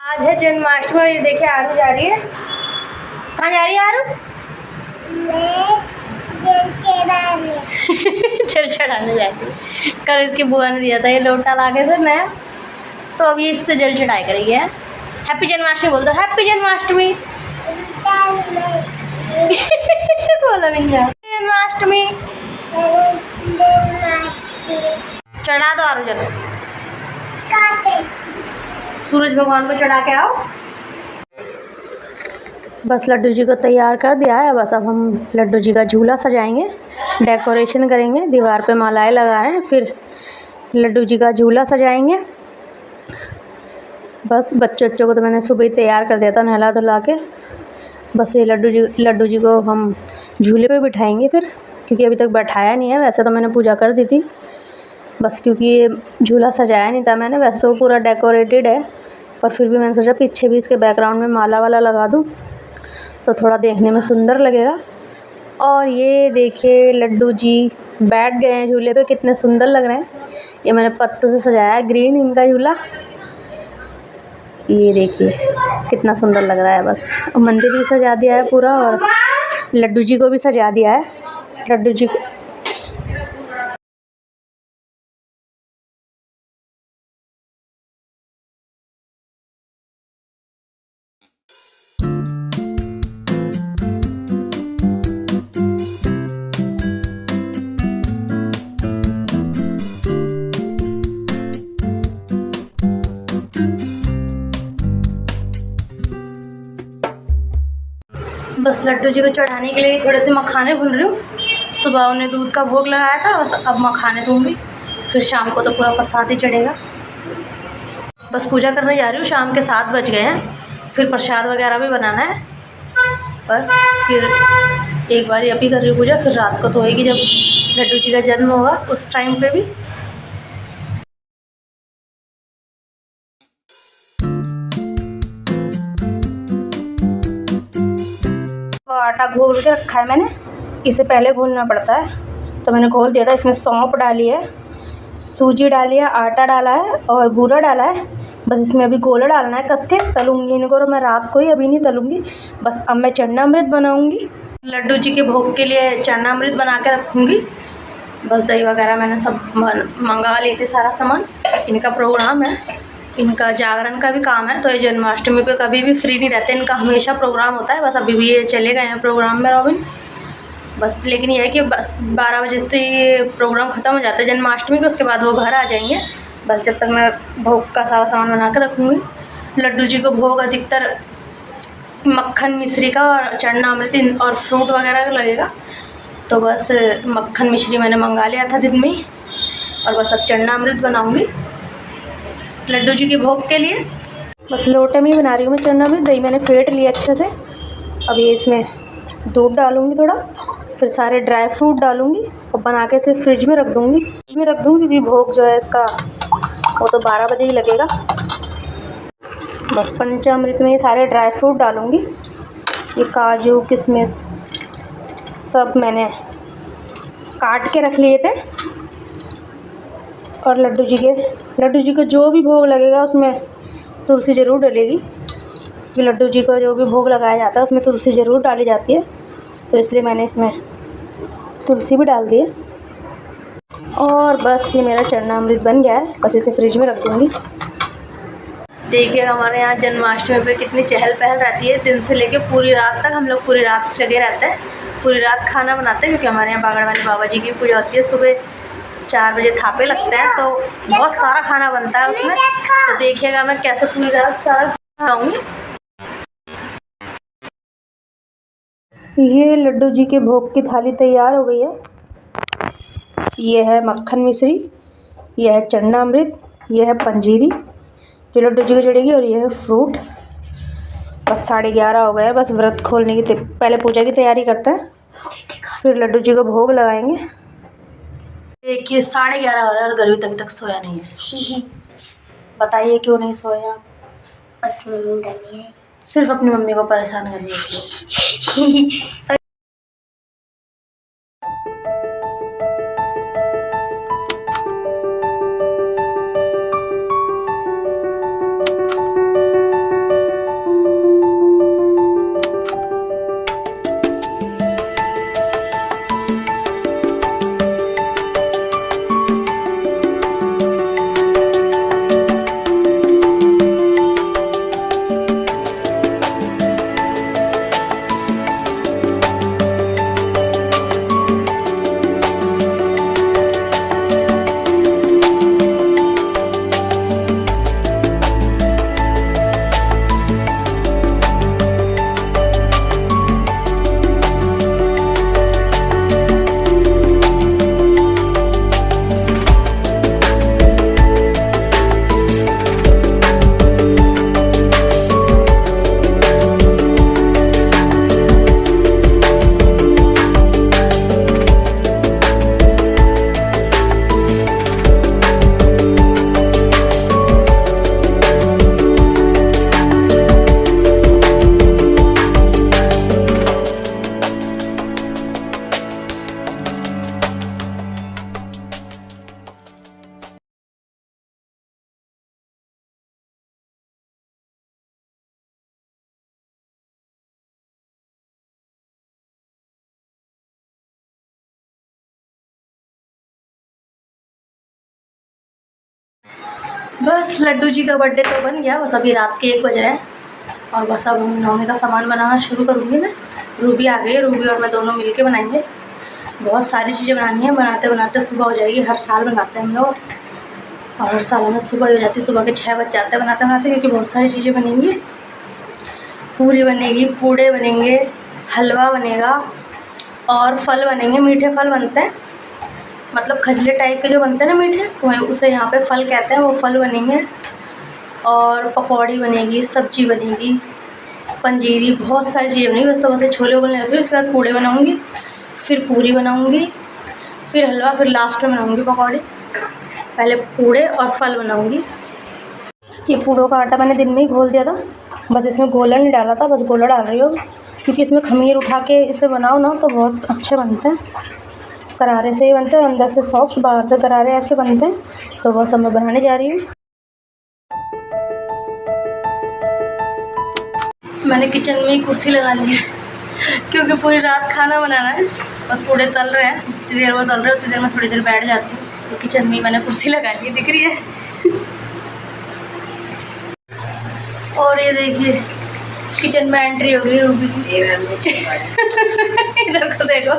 आज है जन्माष्टमी और ये देखिए आरू जा रही है। कहाँ जा रही है आरू? जल चढ़ाने। जल चढ़ाने जा रही है। कल इसकी बुआ ने दिया था ये लोटा लाके से नया, तो अभी इससे जल चढ़ाई करेगी। है हैप्पी जन्माष्टमी बोल दो। हैप्पी जन्माष्टमी बोला बिंजा। जन्माष्टमी चढ़ा दो आरू जल। सूरज भगवान को चढ़ा के आओ। बस लड्डू जी को तैयार कर दिया है। बस अब हम लड्डू जी का झूला सजाएंगे, डेकोरेशन करेंगे, दीवार पे मालाएं लगा रहे हैं, फिर लड्डू जी का झूला सजाएंगे। बस बच्चों को तो मैंने सुबह ही तैयार कर दिया था नहला धुला के। बस ये लड्डू जी को हम झूले पे बिठाएंगे फिर, क्योंकि अभी तक बैठाया नहीं है। वैसे तो मैंने पूजा कर दी थी, बस क्योंकि ये झूला सजाया नहीं था मैंने। वैसे तो वो पूरा डेकोरेटेड है, पर फिर भी मैंने सोचा पीछे भी इसके बैकग्राउंड में माला वाला लगा दूँ तो थोड़ा देखने में सुंदर लगेगा। और ये देखिए लड्डू जी बैठ गए हैं झूले पे, कितने सुंदर लग रहे हैं। ये मैंने पत्तों से सजाया है, ग्रीन इनका झूला। ये देखिए कितना सुंदर लग रहा है। बस मंदिर भी सजा दिया है पूरा, और लड्डू जी को भी सजा दिया है। लड्डू जी को बस लड्डू जी को चढ़ाने के लिए थोड़े से मखाने भून रही हूँ। सुबह उन्हें दूध का भोग लगाया था, बस अब मखाने दूँगी, फिर शाम को तो पूरा प्रसाद ही चढ़ेगा। बस पूजा करने जा रही हूँ, शाम के 7 बज गए हैं, फिर प्रसाद वगैरह भी बनाना है। बस फिर एक बार अभी कर रही हूँ पूजा, फिर रात को तो होएगी जब लड्डू जी का जन्म होगा उस टाइम पे भी। आटा घोल के रखा है मैंने, इसे पहले घोलना पड़ता है, तो मैंने घोल दिया था। इसमें सौंफ डाली है, सूजी डाली है, आटा डाला है और बूरा डाला है। बस इसमें अभी गोला डालना है, कस के तलूँगी इनको। और मैं रात को ही, अभी नहीं तलूँगी। बस अब मैं चन्नामृत बनाऊँगी। लड्डू जी के भोग के लिए चन्नामृत बना के रखूँगी। बस दही वगैरह मैंने सब मंगा ली थी, सारा सामान। इनका प्रोग्राम है, इनका जागरण का भी काम है, तो ये जन्माष्टमी पे कभी भी फ्री नहीं रहते, इनका हमेशा प्रोग्राम होता है। बस अभी भी ये चले गए हैं प्रोग्राम में रॉबिन। बस लेकिन ये है कि बस 12 बजे से ये प्रोग्राम ख़त्म हो जाता है जन्माष्टमी के, उसके बाद वो घर आ जाएंगे। बस जब तक मैं भोग का सारा सामान बना कर रखूँगी। लड्डू जी को भोग अधिकतर मक्खन मिश्री का और चरणामृत और फ्रूट वगैरह का लगेगा, तो बस मक्खन मिश्री मैंने मंगा लिया था दिन में ही। और बस अब चरणामृत बनाऊँगी लड्डू जी के भोग के लिए। बस लोटे में ही बना रही हूँ मैं चरणामृत। दही मैंने फेंट लिया अच्छे से। अब ये इसमें दूध डालूँगी थोड़ा, फिर सारे ड्राई फ्रूट डालूँगी और बना के इसे फ्रिज में रख दूँगी। फ्रिज में रख दूँगी क्योंकि भोग जो है इसका वो तो 12 बजे ही लगेगा। बस पंचामृत में ये सारे ड्राई फ्रूट डालूँगी। ये काजू किशमिश सब मैंने काट के रख लिए थे। और लड्डू जी को जो भी भोग लगेगा उसमें तुलसी ज़रूर डलेगी, क्योंकि लड्डू जी को जो भी भोग लगाया जाता है उसमें तुलसी ज़रूर डाली जाती है, तो इसलिए मैंने इसमें तुलसी भी डाल दी है। और बस ये मेरा चरणामृत बन गया है, बस इसे फ्रिज में रख दूँगी। देखिए हमारे यहाँ जन्माष्टमी पे कितनी चहल पहल रहती है। दिन से लेके पूरी रात तक हम लोग पूरी रात जगे रहते हैं, पूरी रात खाना बनाते हैं, क्योंकि हमारे यहाँ बागड़ वाले बाबा जी की पूजा होती है। सुबह 4 बजे थापे लगते हैं, तो बहुत सारा खाना बनता है उसमें। तो देखिएगा मैं कैसे पूरी रात सारा खाऊंगी। ये लड्डू जी के भोग की थाली तैयार हो गई है। ये है मक्खन मिश्री, ये है चरणामृत, ये है पंजीरी जो लड्डू जी को चढ़ेगी, और ये है फ्रूट। बस 11:30 हो गए हैं। बस व्रत खोलने की पहले पूजा की तैयारी करते हैं, फिर लड्डू जी को भोग लगाएंगे। देखिए 11:30 हो रहा है और गर्मी तभी तक सोया नहीं है। बताइए क्यों नहीं सोया? सिर्फ अपनी मम्मी को परेशान करने के लिए। बस लड्डू जी का बर्थडे तो बन गया, बस अभी रात के 1 बज रहे हैं और बस अब नौमी का सामान बनाना शुरू करूँगी मैं। रूबी आ गई है, रूबी और मैं दोनों मिलके बनाएंगे। बहुत सारी चीज़ें बनानी है, बनाते बनाते सुबह हो जाएगी। हर साल बनाते हैं हम लोग और हर साल हमें सुबह हो जाती है, सुबह के 6 बज जाते हैं बनाते बनाते, क्योंकि बहुत सारी चीज़ें बनेंगी। पूरी बनेगी, पूड़े बनेंगे, हलवा बनेगा और फल बनेंगे। मीठे फल बनते हैं, मतलब खजले टाइप के जो बनते हैं ना मीठे, वो उसे यहाँ पे फल कहते हैं, वो फल बनेंगे। और पकौड़ी बनेगी, सब्जी बनेगी, पंजीरी, बहुत सारी चीज़ें बनेगी। बस तो बस छोले उबलने लग रही, उसके बाद पूड़े बनाऊँगी, फिर पूरी बनाऊँगी, फिर हलवा, फिर लास्ट में बनाऊँगी पकौड़ी। पहले पूड़े और फल बनाऊँगी। ये पूड़ों का आटा मैंने दिन में ही घोल दिया था, बस इसमें गोला नहीं डाला था, बस गोला डाल रही हूँ, क्योंकि इसमें खमीर उठा के इसे बनाओ ना तो बहुत अच्छे बनते हैं। करारे से ही बनते हैं और अंदर से सॉफ्ट, बाहर से करारे ऐसे बनते हैं। तो बस अब मैं बनाने जा रही हूँ। मैंने किचन में ही कुर्सी लगा ली है, क्योंकि पूरी रात खाना बनाना है। बस पूड़े तल रहे हैं, जितनी देर वो तल रहे हैं उतनी देर में थोड़ी देर बैठ जाती हूँ। तो किचन में ही मैंने कुर्सी लगा ली है, दिख रही है। और ये देखिए किचन में एंट्री हो गई रूबी की। इधर को देखो,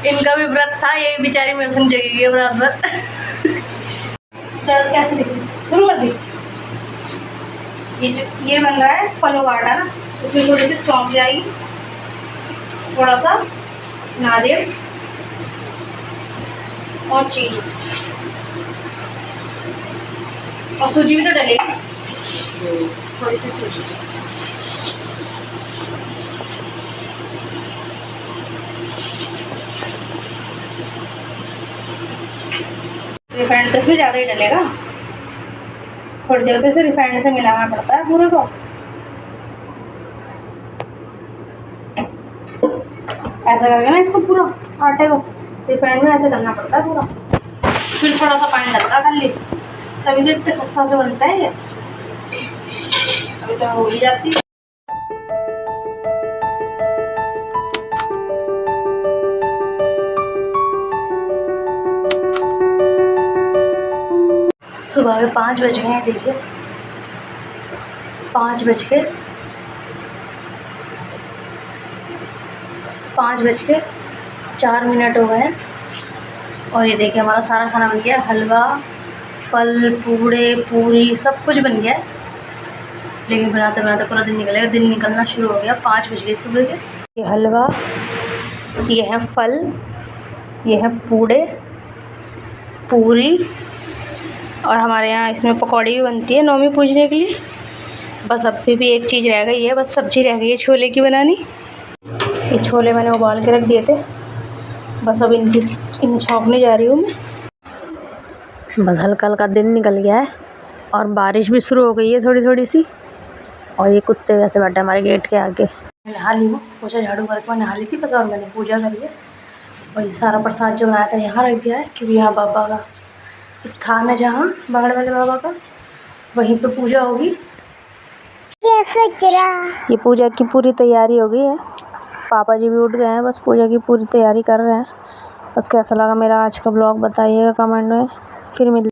इनका भी व्रत था, ये बेचारी मेरे संग जगेगी बराबर। चल कैसे दिख शुरू कर दी। ये बन रहा है फलों का आटा, इसमें थोड़ी सी सौंफ जाएगी, थोड़ा सा नारियल और चीनी और सूजी भी तो डलेगी, थोड़ी सी सूजी। रिफाइंड तो इसमें ज़्यादा ही डलेगा, थोड़ी देर तक रिफाइंड से मिलाना पड़ता है पूरे को। ऐसा करके ना इसको पूरा आटे को रिफाइंड में ऐसे करना पड़ता है पूरा, फिर थोड़ा सा पानी लगता है खाली, तभी तो इतने सस्ता से बनता है ये। अभी तो हो ही जाती है। सुबह के 5 बज गए हैं, देखिए 5 बज के 4 मिनट हो गए हैं। और ये देखिए हमारा सारा खाना बन गया। हलवा, फल, पूड़े, पूरी सब कुछ बन गया है, लेकिन बनाते बनाते पूरा दिन निकलेगा। दिन निकलना शुरू हो गया, 5 बज गए सुबह के। ये हलवा, ये है फल, ये है पूड़े, पूरी, और हमारे यहाँ इसमें पकौड़ी भी बनती है नौमी पूजने के लिए। बस अभी भी एक चीज़ रह गई है, बस सब्ज़ी रह गई है छोले की बनानी। ये छोले मैंने उबाल के रख दिए थे, बस अब इन छौंकने जा रही हूँ मैं। बस हल्का हल्का दिन निकल गया है और बारिश भी शुरू हो गई है थोड़ी थोड़ी सी। और ये कुत्ते वैसे बैठे हमारे गेट के आगे। नहा ली हूँ, पोछा झाड़ू करके मैं नहा ली थी बस, और मैंने पूजा करी है। और ये सारा प्रसाद जो बनाया था यहाँ रख दिया है, क्योंकि यहाँ बाबा का स्थान है, जहाँ बागड़ वाले बाबा का, वहीं पे पूजा होगी। ये पूजा की पूरी तैयारी हो गई है, पापा जी भी उठ गए हैं, बस पूजा की पूरी तैयारी कर रहे हैं। बस कैसा लगा मेरा आज का ब्लॉग बताइएगा कमेंट में। फिर मिलते